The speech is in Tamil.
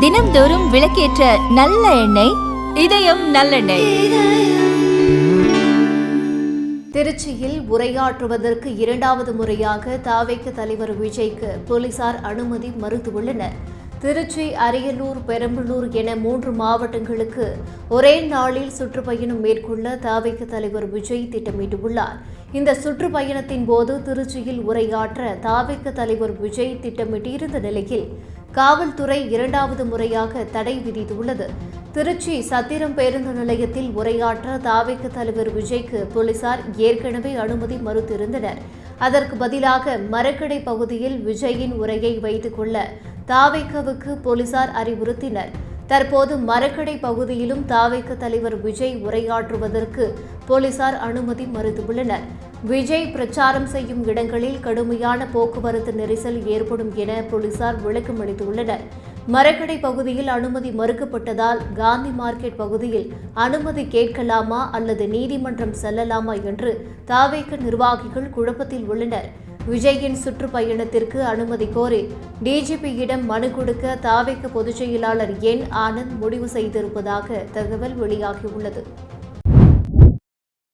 தினம்தோறும் விளக்கேற்ற நல்ல எண்ணெய் இதயம் நல்லெண்ணெய். திருச்சியில் உரையாற்றுவதற்கு இரண்டாவது முறையாக தவிக தலைவர் விஜய்க்கு போலீசார் அனுமதி மறுத்துள்ளனர். திருச்சி, அரியலூர், பெரம்பலூர் என 3 மாவட்டங்களுக்கு ஒரே நாளில் சுற்றுப்பயணம் மேற்கொள்ள தவிக தலைவர் விஜய் திட்டமிட்டுள்ளார். இந்த சுற்றுப்பயணத்தின் போது திருச்சியில் உரையாற்ற தவிக தலைவர் விஜய் திட்டமிட்டிருந்த நிலையில் காவல்துறை இரண்டாவது முறையாக தடை விதித்துள்ளது. திருச்சி சத்திரம் பேருந்து நிலையத்தில் உரையாற்ற தவிக தலைவர் விஜய்க்கு போலீசார் ஏற்கனவே அனுமதி மறுத்திருந்தனர். அதற்கு பதிலாக மரக்கடை பகுதியில் விஜயின் உரையை வைத்துக் கொள்ள தவிகவுக்கு போலீசார் அறிவுறுத்தினர். தற்போது மரக்கடை பகுதியிலும் தவிக தலைவர் விஜய் உரையாற்றுவதற்கு போலீசார் அனுமதி மறுத்துள்ளனர். விஜய் பிரச்சாரம் செய்யும் இடங்களில் கடுமையான போக்குவரத்து நெரிசல் ஏற்படும் என போலீசார் விளக்கம் அளித்துள்ளனர். மரக்கடை பகுதியில் அனுமதி மறுக்கப்பட்டதால் காந்தி மார்க்கெட் பகுதியில் அனுமதி கேட்கலாமா அல்லது நீதிமன்றம் செல்லலாமா என்று தவிக நிர்வாகிகள் குழப்பத்தில் உள்ளனர். விஜயின் சுற்றுப்பயணத்திற்கு அனுமதி கோரி டிஜிபியிடம் மனு கொடுக்க தவிக பொதுச் செயலாளர் என். ஆனந்த் முடிவு செய்திருப்பதாக தகவல் வெளியாகியுள்ளது.